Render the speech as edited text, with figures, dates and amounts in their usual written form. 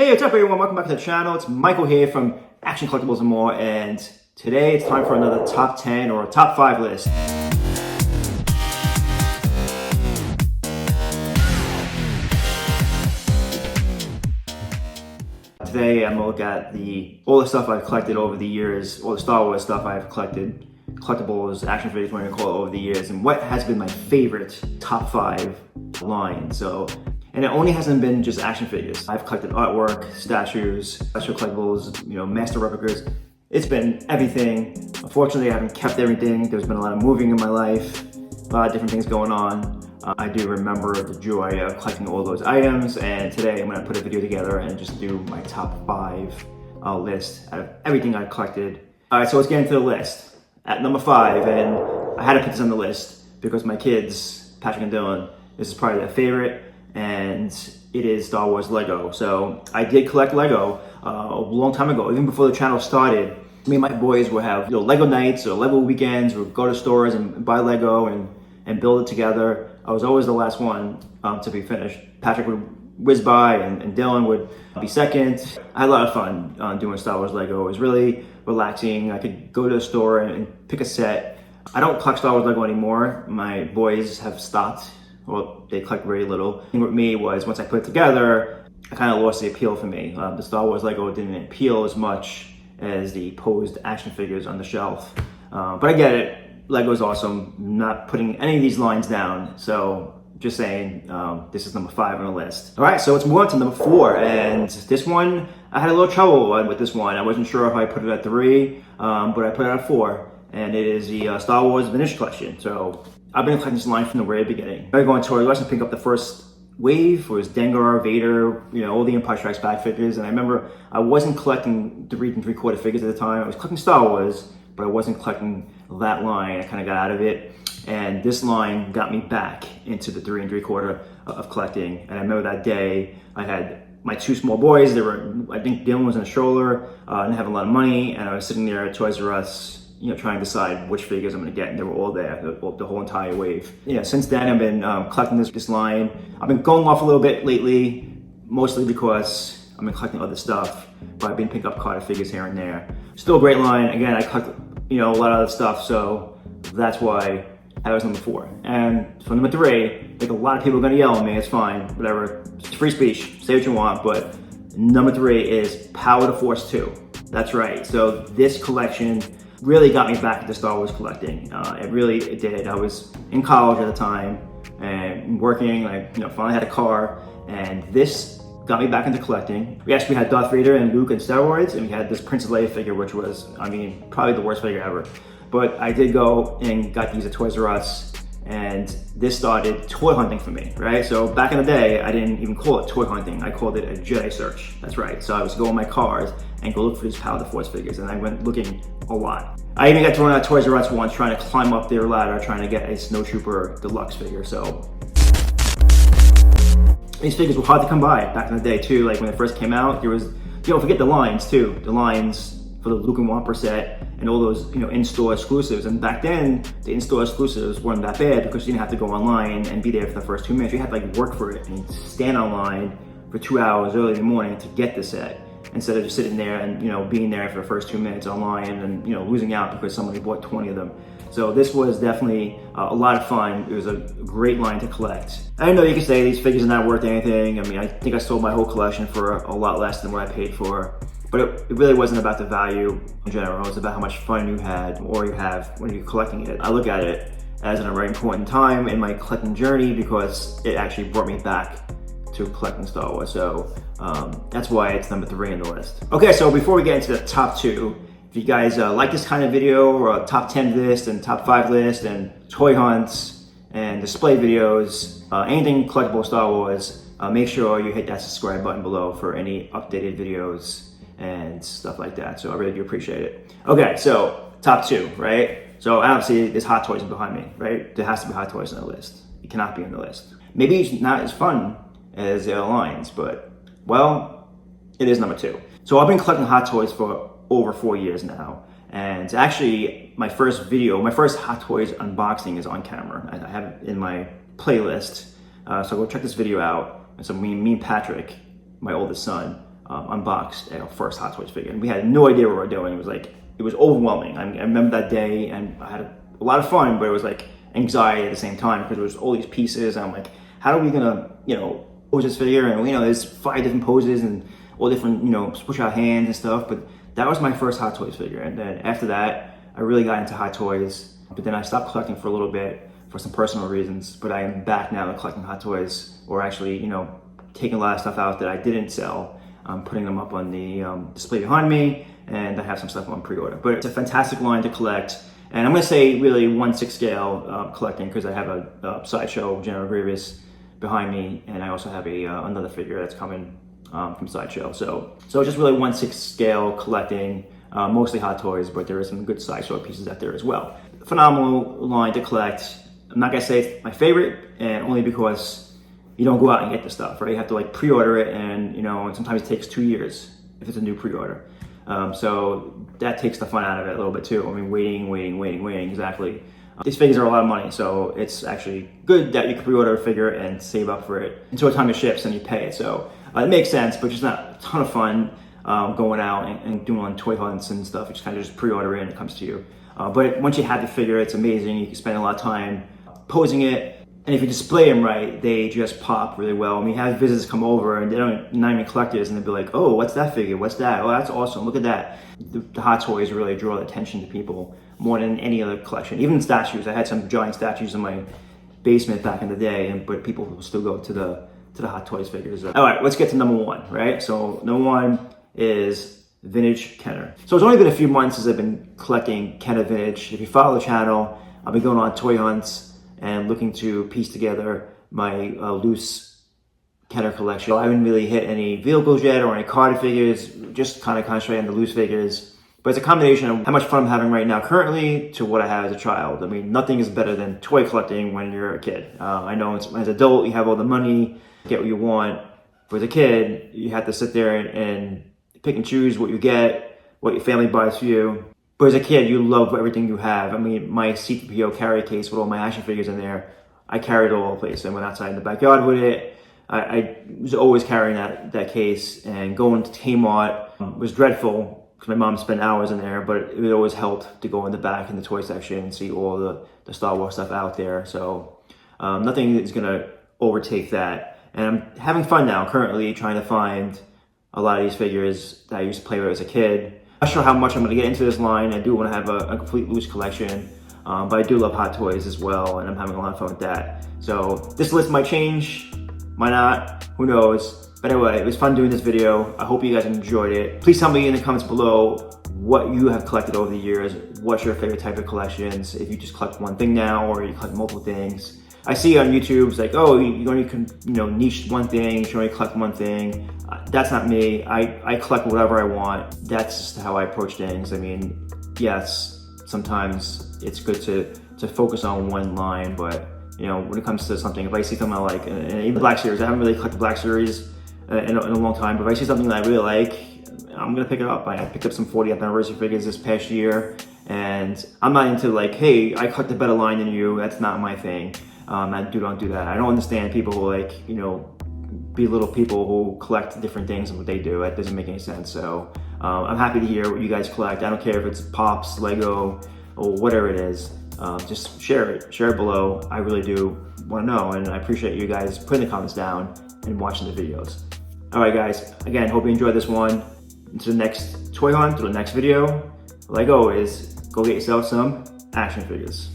Hey, what's up everyone? Welcome back to the channel. It's Michael here from Action Collectibles and More, and today it's time for another top 10 or top 5 list. Today I'm going to look at all the stuff I've collected over the years, all the Star Wars stuff I've collected, collectibles, action figures, whatever you call it, over the years, and what has been my favorite top 5 line. And it only hasn't been just action figures. I've collected artwork, statues, Sideshow Collectibles, master replicas. It's been everything. Unfortunately, I haven't kept everything. There's been a lot of moving in my life, a lot of different things going on. I do remember the joy of collecting all those items, and today I'm gonna put a video together and just do my top 5 list out of everything I've collected. All right, so let's get into the list. At number 5, and I had to put this on the list because my kids, Patrick and Dylan, this is probably their favorite, and it is Star Wars Lego. So I did collect Lego a long time ago, even before the channel started. Me and my boys would have Lego nights or Lego weekends. We would go to stores and buy Lego and build it together. I was always the last one to be finished. Patrick would whiz by and Dylan would be second. I had a lot of fun doing Star Wars Lego. It was really relaxing. I could go to the store and pick a set. I don't collect Star Wars Lego anymore. My boys have stopped. Well, they collect very little. The thing with me was once I put it together, I kind of lost the appeal for me. The Star Wars Lego didn't appeal as much as the posed action figures on the shelf. But I get it. Lego's awesome. I'm not putting any of these lines down. So just saying, this is number 5 on the list. All right, so let's move on to number 4. And this one, I had a little trouble with this one. I wasn't sure if I put it at 3, but I put it at 4. And it is the Star Wars Vish collection. So I've been collecting this line from the very beginning. I go on tour, I to pick up the first wave. It was Dengar, Vader, all the Empire Strikes Back figures. And I remember I wasn't collecting 3 3/4 figures at the time. I was collecting Star Wars, but I wasn't collecting that line. I kind of got out of it. And this line got me back into the 3 3/4 of collecting. And I remember that day I had my 2 small boys. I think Dylan was in a stroller. I didn't have a lot of money, and I was sitting there at Toys R Us, trying to decide which figures I'm gonna get, and they were all there, the whole entire wave. Since then I've been collecting this line. I've been going off a little bit lately, mostly because I've been collecting other stuff, but I've been picking up Carter figures here and there. Still a great line. Again, I collect a lot of other stuff, so that's why that was number 4. And for number 3, I think a lot of people are gonna yell at me, it's fine, whatever, it's free speech, say what you want, but number 3 is Power the Force 2. That's right, so this collection really got me back into Star Wars collecting. It did. I was in college at the time and working. I finally had a car, and this got me back into collecting. We had Darth Vader and Luke and steroids, and we had this Princess Leia figure, which was, probably the worst figure ever. But I did go and got these at Toys R Us, and this started toy hunting for me, right? So back in the day, I didn't even call it toy hunting. I called it a Jedi search. That's right. So I was going in my cars and go look for these Power of the Force figures, and I went looking a lot. I even got thrown out of Toys R Us once trying to climb up their ladder, trying to get a Snowtrooper Deluxe figure. So these figures were hard to come by back in the day too. Like when it first came out, there was, forget the lines too. The lines for the Luke and Wamper set and all those, in-store exclusives. And back then, the in-store exclusives weren't that bad because you didn't have to go online and be there for the first 2 minutes. You had to work for it and stand online for 2 hours early in the morning to get the set, instead of just sitting there and being there for the first 2 minutes online and losing out because somebody bought 20 of them. So this was definitely a lot of fun. It was a great line to collect. I know you can say these figures are not worth anything. I think I sold my whole collection for a lot less than what I paid for. But it really wasn't about the value in general. It was about how much fun you had or you have when you're collecting it. I look at it as a very important time in my collecting journey because it actually brought me back to collecting Star Wars. So that's why it's number 3 on the list. Okay, so before we get into the top 2, if you guys like this kind of video, or a top 10 list and top 5 list and toy hunts and display videos, anything collectible Star Wars, make sure you hit that subscribe button below for any updated videos and stuff like that. So I really do appreciate it. Okay, so top 2, right? So obviously there's Hot Toys behind me, right? There has to be Hot Toys on the list. It cannot be on the list. Maybe it's not as fun as the other lines, but well, it is number 2. So I've been collecting Hot Toys for over 4 years now. And actually my first Hot Toys unboxing is on camera. I have it in my playlist. So go check this video out. And so me and Patrick, my oldest son, unboxed our first Hot Toys figure. And we had no idea what we were doing. It was overwhelming. I remember that day, and I had a lot of fun, but it was like anxiety at the same time because there was all these pieces. And I'm like, how are we gonna, pose this figure? And there's 5 different poses and all different, push out hands and stuff. But that was my first Hot Toys figure. And then after that, I really got into Hot Toys. But then I stopped collecting for a little bit for some personal reasons. But I am back now to collecting Hot Toys, or actually, taking a lot of stuff out that I didn't sell. I'm putting them up on the display behind me, and I have some stuff on pre-order. But it's a fantastic line to collect, and I'm going to say really 1/6 scale collecting, because I have a Sideshow General Grievous behind me, and I also have another figure that's coming from Sideshow. So just really 1/6 scale collecting, mostly Hot Toys, but there are some good Sideshow pieces out there as well. Phenomenal line to collect. I'm not going to say it's my favorite, and only because you don't go out and get the stuff, right? You have to like pre-order it, and and sometimes it takes 2 years if it's a new pre-order. So that takes the fun out of it a little bit too. I mean, waiting, exactly. These figures are a lot of money, so it's actually good that you can pre-order a figure and save up for it until the time it ships and you pay it. So it makes sense, but just not a ton of fun going out and doing on toy hunts and stuff. You just kind of just pre-order it and it comes to you. But once you have the figure, it's amazing. You can spend a lot of time posing it. And if you display them right, they just pop really well. I mean, you have visitors come over and they're not even collectors, and they'll be like, oh, what's that figure? What's that? Oh, that's awesome. Look at that. The Hot Toys really draw attention to people more than any other collection. Even statues. I had some giant statues in my basement back in the day, but people will still go to the Hot Toys figures. All right, let's get to number 1, right? So number 1 is vintage Kenner. So it's only been a few months since I've been collecting Kenner vintage. If you follow the channel, I've been going on toy hunts and looking to piece together my loose Kenner collection. I haven't really hit any vehicles yet or any card figures, just kind of concentrating on the loose figures. But it's a combination of how much fun I'm having right now currently to what I had as a child. I mean, nothing is better than toy collecting when you're a kid. I know as an adult, you have all the money, get what you want. But as a kid, you have to sit there and pick and choose what you get, what your family buys for you. But as a kid, you love everything you have. I mean, my C3PO carry case with all my action figures in there, I carried it all over the place. I went outside in the backyard with it. I was always carrying that case, and going to Kmart was dreadful because my mom spent hours in there, but it always helped to go in the back in the toy section and see all the Star Wars stuff out there. So nothing is going to overtake that. And I'm having fun now, currently trying to find a lot of these figures that I used to play with as a kid. Not sure how much I'm going to get into this line. I do want to have a complete loose collection, but I do love Hot Toys as well, and I'm having a lot of fun with that. So this list might change, might not, who knows. But anyway, it was fun doing this video. I hope you guys enjoyed it. Please tell me in the comments below what you have collected over the years. What's your favorite type of collections? If you just collect one thing now, or you collect multiple things. I see on YouTube, it's like, oh, you only can, niche one thing, you only collect one thing. That's not me. I collect whatever I want. That's just how I approach things. I mean, yes, sometimes it's good to focus on one line, but when it comes to something, if I see something I like, and even Black Series, I haven't really collected Black Series in a long time, but if I see something that I really like, I'm gonna pick it up. I picked up some 40th anniversary figures this past year, and I'm not into like, hey, I collect a better line than you. That's not my thing. I don't do that. I don't understand people who like, belittle people who collect different things and what they do. That doesn't make any sense. So I'm happy to hear what you guys collect. I don't care if it's Pops, Lego, or whatever it is. Just share it below. I really do want to know, and I appreciate you guys putting the comments down and watching the videos. All right, guys. Again, hope you enjoyed this one. Until the next toy hunt, to the next video. Like always, go get yourself some action figures.